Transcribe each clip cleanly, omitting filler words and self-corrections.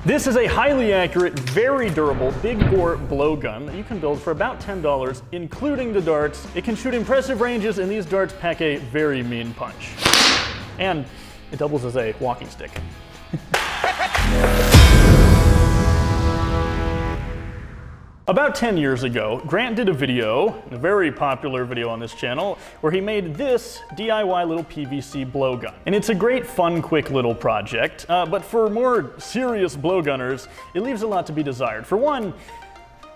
This is a highly accurate, very durable, big bore blowgun that you can build for about $10, including the darts. It can shoot impressive ranges, and these darts pack a very mean punch. And it doubles as a walking stick. About 10 years ago, Grant did a video, a very popular video on this channel, where he made this DIY little PVC blowgun. And it's a great, fun, quick little project, but for more serious blowgunners, it leaves a lot to be desired. For one,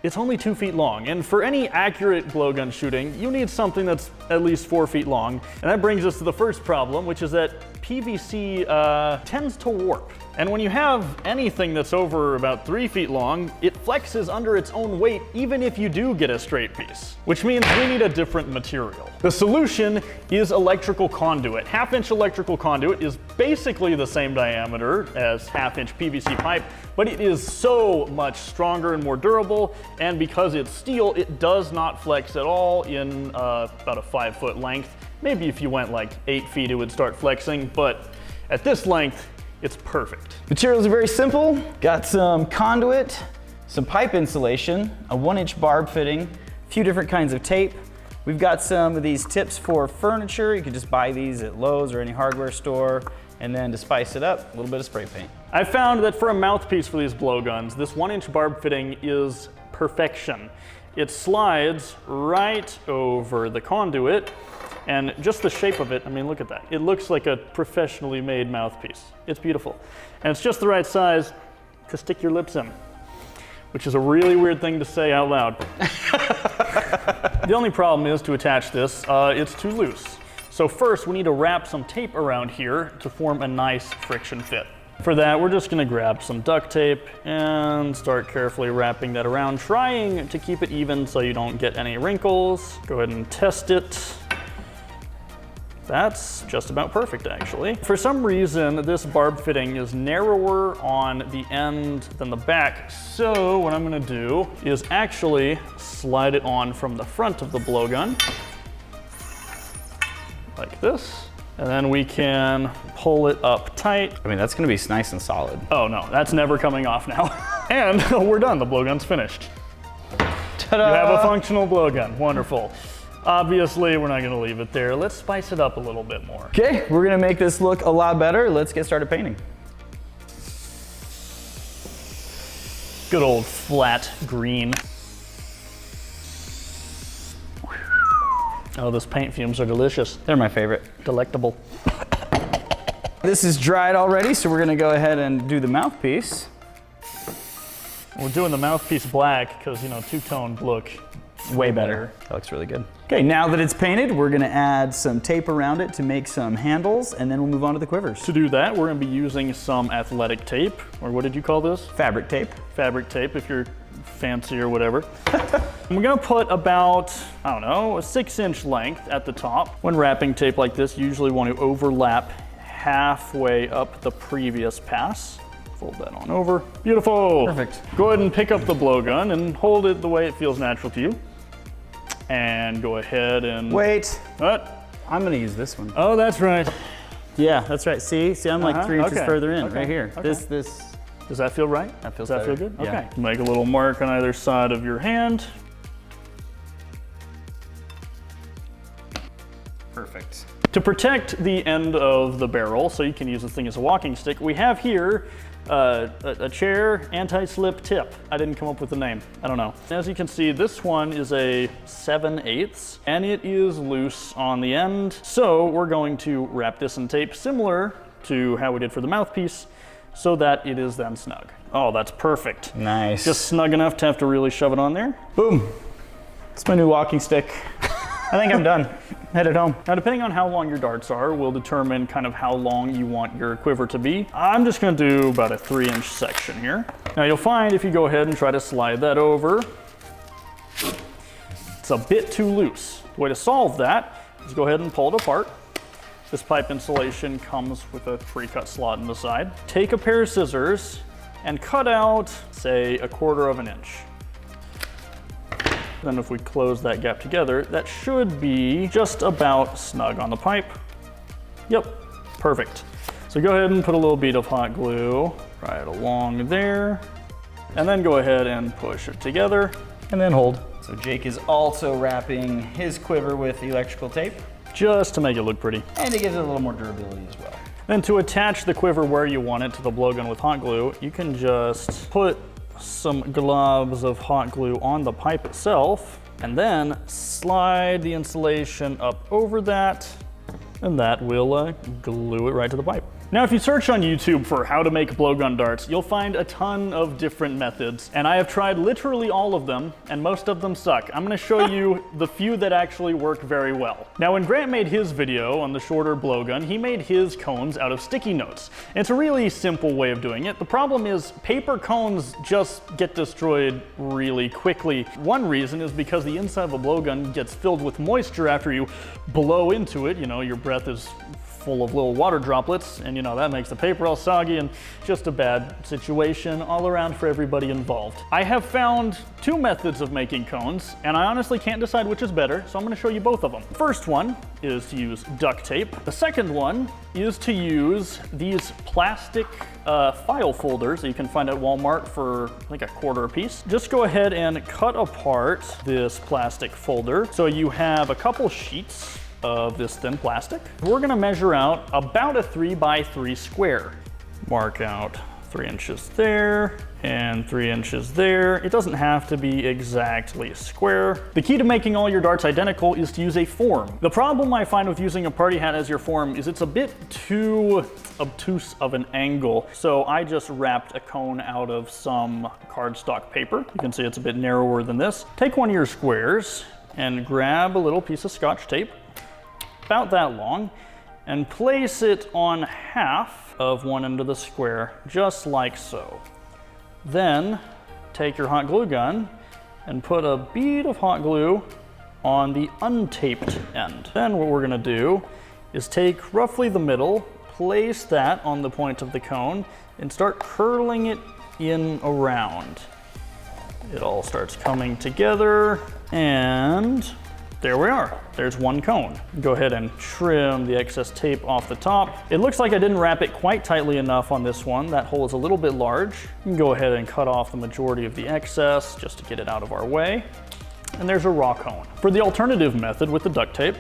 it's only 2 feet long, and for any accurate blowgun shooting, you need something that's at least 4 feet long. And that brings us to the first problem, which is that PVC tends to warp. And when you have anything that's over about 3 feet long, it flexes under its own weight even if you do get a straight piece, which means we need a different material. The solution is electrical conduit. Half-inch electrical conduit is basically the same diameter as half-inch PVC pipe, but it is so much stronger and more durable, and because it's steel, it does not flex at all in about a 5-foot length. Maybe if you went like 8 feet, it would start flexing, but at this length, it's perfect. Materials are very simple. Got some conduit, some pipe insulation, a 1-inch barb fitting, a few different kinds of tape. We've got some of these tips for furniture. You can just buy these at Lowe's or any hardware store. And then to spice it up, a little bit of spray paint. I found that for a mouthpiece for these blowguns, this 1-inch barb fitting is perfection. It slides right over the conduit, and just the shape of it, I mean, look at that. It looks like a professionally made mouthpiece. It's beautiful. And it's just the right size to stick your lips in, which is a really weird thing to say out loud. The only problem is to attach this, it's too loose. So first, we need to wrap some tape around here to form a nice friction fit. For that, we're just gonna grab some duct tape and start carefully wrapping that around, trying to keep it even so you don't get any wrinkles. Go ahead and test it. That's just about perfect, actually. For some reason, this barb fitting is narrower on the end than the back, so what I'm gonna do is actually slide it on from the front of the blowgun, like this, and then we can pull it up tight. I mean, that's gonna be nice and solid. Oh no, that's never coming off now. And we're done, the blowgun's finished. Ta-da! You have a functional blowgun, wonderful. Obviously, we're not gonna leave it there. Let's spice it up a little bit more. Okay, we're gonna make this look a lot better. Let's get started painting. Good old flat green. Oh, those paint fumes are delicious. They're my favorite. Delectable. This is dried already, so we're gonna go ahead and do the mouthpiece. We're doing the mouthpiece black because, you know, two-toned look. Way better. That looks really good. Okay, now that it's painted, we're gonna add some tape around it to make some handles, and then we'll move on to the quivers. To do that, we're gonna be using some athletic tape, or what did you call this? Fabric tape. Fabric tape, if you're fancy or whatever. We're gonna put about, I don't know, a 6-inch length at the top. When wrapping tape like this, you usually want to overlap halfway up the previous pass. Fold that on over. Beautiful. Perfect. Go ahead and pick up the blowgun and hold it the way it feels natural to you. And go ahead and... Wait. What? I'm gonna use this one. Oh, that's right. Yeah, that's right. See, I'm like 3 inches further in, right here. Okay. This. Does that feel right? That feels Does that better. feel good? Yeah. Okay. Make a little mark on either side of your hand. Perfect. To protect the end of the barrel, so you can use this thing as a walking stick, we have here a chair anti-slip tip. I didn't come up with the name. I don't know. As you can see, this one is a 7/8, and it is loose on the end. So we're going to wrap this in tape similar to how we did for the mouthpiece, so that it is then snug. Oh, that's perfect. Nice. Just snug enough to have to really shove it on there. Boom. It's my new walking stick. I think I'm done. Headed home. Now, depending on how long your darts are, will determine kind of how long you want your quiver to be. I'm just gonna do about a 3-inch section here. Now, you'll find if you go ahead and try to slide that over, it's a bit too loose. The way to solve that is go ahead and pull it apart. This pipe insulation comes with a pre-cut slot in the side. Take a pair of scissors and cut out, say, 1/4 inch. Then if we close that gap together, that should be just about snug on the pipe. Yep, perfect. So go ahead and put a little bead of hot glue right along there, and then go ahead and push it together, and then hold. So Jake is also wrapping his quiver with electrical tape. Just to make it look pretty. And it gives it a little more durability as well. Then to attach the quiver where you want it to the blowgun with hot glue, you can just put some globs of hot glue on the pipe itself, and then slide the insulation up over that, and that will glue it right to the pipe. Now, if you search on YouTube for how to make blowgun darts, you'll find a ton of different methods, and I have tried literally all of them, and most of them suck. I'm gonna show you the few that actually work very well. Now, when Grant made his video on the shorter blowgun, he made his cones out of sticky notes. It's a really simple way of doing it. The problem is paper cones just get destroyed really quickly. One reason is because the inside of a blowgun gets filled with moisture after you blow into it. You know, your breath is full of little water droplets, and you know, that makes the paper all soggy, and just a bad situation all around for everybody involved. I have found two methods of making cones, and I honestly can't decide which is better, so I'm gonna show you both of them. First one is to use duct tape. The second one is to use these plastic file folders that you can find at Walmart for like $1/4 a piece. Just go ahead and cut apart this plastic folder so you have a couple sheets of this thin plastic. We're gonna measure out about a 3x3 square. Mark out 3 inches there and 3 inches there. It doesn't have to be exactly square. The key to making all your darts identical is to use a form. The problem I find with using a party hat as your form is it's a bit too obtuse of an angle. So I just wrapped a cone out of some cardstock paper. You can see it's a bit narrower than this. Take one of your squares and grab a little piece of Scotch tape, about that long, and place it on half of one end of the square, just like so. Then take your hot glue gun and put a bead of hot glue on the untaped end. Then what we're gonna do is take roughly the middle, place that on the point of the cone, and start curling it in around. It all starts coming together, and there we are. There's one cone. Go ahead and trim the excess tape off the top. It looks like I didn't wrap it quite tightly enough on this one. That hole is a little bit large. You can go ahead and cut off the majority of the excess just to get it out of our way. And there's a raw cone. For the alternative method with the duct tape,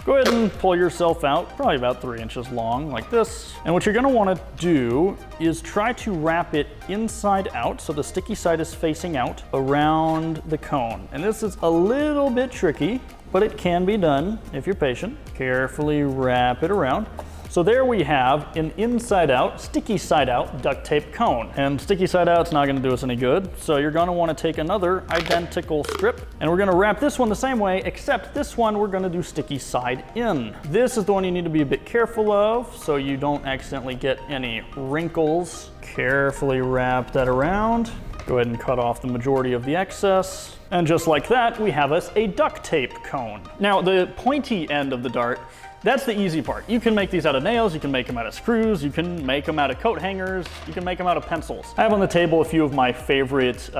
go ahead and pull yourself out, probably about 3 inches long, like this. And what you're gonna wanna do is try to wrap it inside out, so the sticky side is facing out, around the cone. And this is a little bit tricky, but it can be done if you're patient. Carefully wrap it around. So there we have an inside out, sticky side out duct tape cone. And sticky side out's not gonna do us any good. So you're gonna wanna take another identical strip, and we're gonna wrap this one the same way, except this one we're gonna do sticky side in. This is the one you need to be a bit careful of so you don't accidentally get any wrinkles. Carefully wrap that around. Go ahead and cut off the majority of the excess. And just like that, we have us a duct tape cone. Now, the pointy end of the dart, that's the easy part. You can make these out of nails, you can make them out of screws, you can make them out of coat hangers, you can make them out of pencils. I have on the table a few of my favorite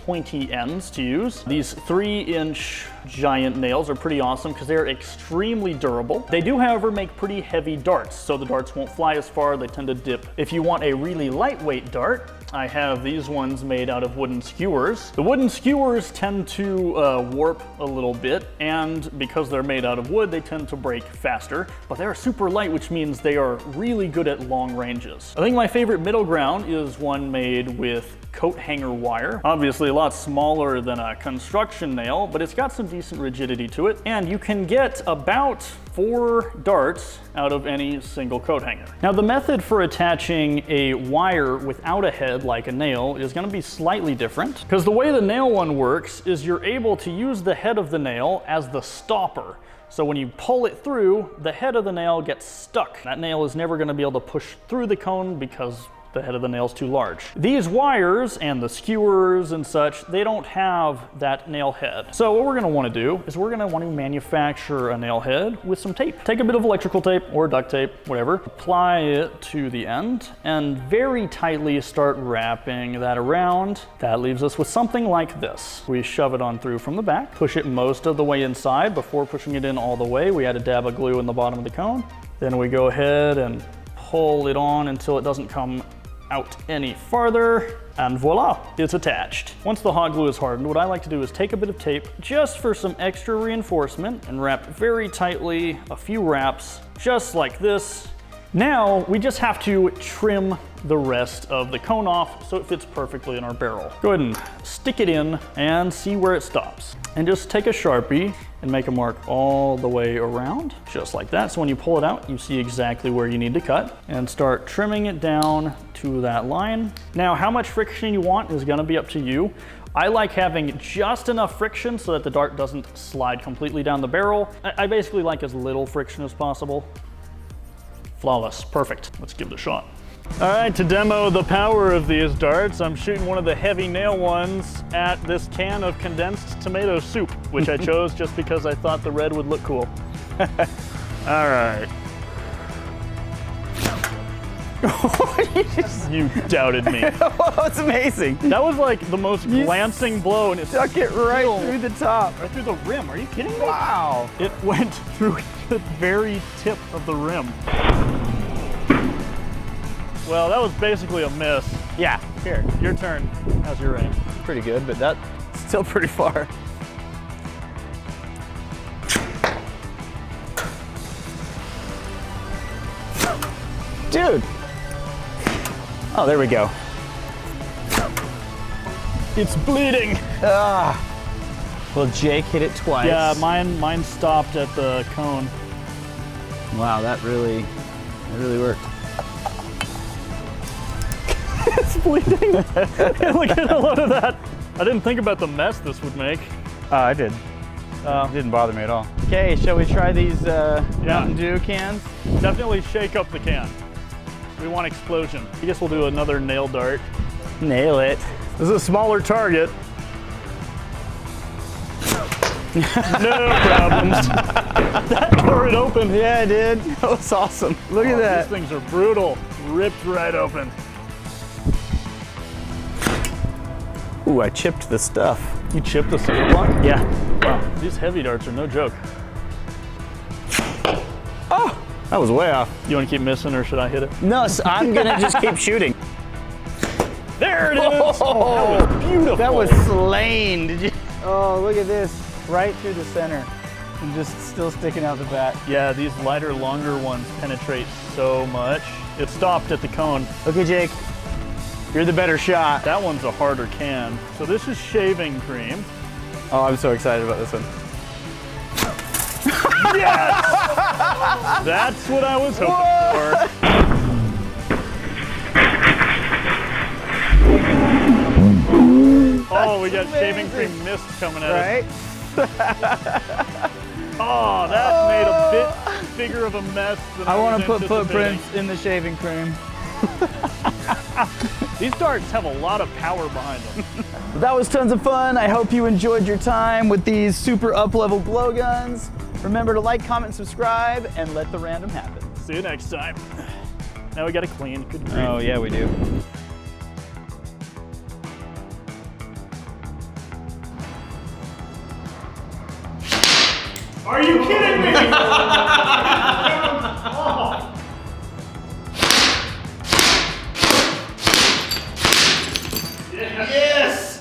pointy ends to use. These 3-inch giant nails are pretty awesome because they're extremely durable. They do, however, make pretty heavy darts, so the darts won't fly as far, they tend to dip. If you want a really lightweight dart, I have these ones made out of wooden skewers. The wooden skewers tend to warp a little bit, and because they're made out of wood, they tend to break faster, but they're super light, which means they are really good at long ranges. I think my favorite middle ground is one made with coat hanger wire. Obviously a lot smaller than a construction nail, but it's got some decent rigidity to it, and you can get about 4 darts out of any single coat hanger. Now, the method for attaching a wire without a head like a nail is going to be slightly different, because the way the nail one works is you're able to use the head of the nail as the stopper. So when you pull it through, the head of the nail gets stuck. That nail is never going to be able to push through the cone because the head of the nail is too large. These wires and the skewers and such, they don't have that nail head. So what we're gonna wanna do is we're gonna want to manufacture a nail head with some tape. Take a bit of electrical tape or duct tape, whatever, apply it to the end and very tightly start wrapping that around. That leaves us with something like this. We shove it on through from the back, push it most of the way inside. Before pushing it in all the way, we add a dab of glue in the bottom of the cone. Then we go ahead and pull it on until it doesn't come out any farther, and voila, it's attached. Once the hot glue is hardened, what I like to do is take a bit of tape just for some extra reinforcement and wrap very tightly, a few wraps, just like this. Now, we just have to trim the rest of the cone off so it fits perfectly in our barrel. Go ahead and stick it in and see where it stops. And just take a Sharpie and make a mark all the way around, just like that. So when you pull it out, you see exactly where you need to cut and start trimming it down to that line. Now, how much friction you want is gonna be up to you. I like having just enough friction so that the dart doesn't slide completely down the barrel. I basically like as little friction as possible. Flawless, perfect. Let's give it a shot. All right, to demo the power of these darts, I'm shooting one of the heavy nail ones at this can of condensed tomato soup, which I chose just because I thought the red would look cool. All right. You doubted me. That's amazing. That was like the most glancing blow, and it stuck it right through the top. Right through the rim. Are you kidding me? Wow. It went through the very tip of the rim. Well, that was basically a miss. Yeah. Here, your turn. How's your aim? Pretty good, but that's still pretty far. Dude. Oh, there we go. It's bleeding. Ah. Well, Jake hit it twice. Yeah, mine stopped at the cone. Wow, that really worked. It's bleeding. Look at a lot of that. I didn't think about the mess this would make. I did. It didn't bother me at all. Okay, shall we try these Mountain Dew cans? Definitely shake up the can. We want explosion. I guess we'll do another nail dart. Nail it. This is a smaller target. No problems. That tore it open. Yeah, it did. That was awesome. Look at that. These things are brutal. Ripped right open. Ooh, I chipped the stuff. You chipped the silver block? Yeah. Wow, these heavy darts are no joke. Oh, that was way off. You want to keep missing, or should I hit it? No, I'm gonna just keep shooting. There it is! Oh, that was beautiful. That was slain. Did you? Oh, look at this. Right through the center. And just still sticking out the back. Yeah, these lighter, longer ones penetrate so much. It stopped at the cone. Okay, Jake. You're the better shot. That one's a harder can. So this is shaving cream. Oh, I'm so excited about this one. Yes! That's what I was hoping for. Oh, we got shaving cream mist coming at us. Right? Oh, that made a bit bigger of a mess than I want to was put anticipating. footprints in the shaving cream. These darts have a lot of power behind them. That was tons of fun. I hope you enjoyed your time with these super up-level blowguns. Remember to like, comment, subscribe, and let the random happen. See you next time. Now we got to clean. Good grief. Oh, yeah, we do. Are you kidding me?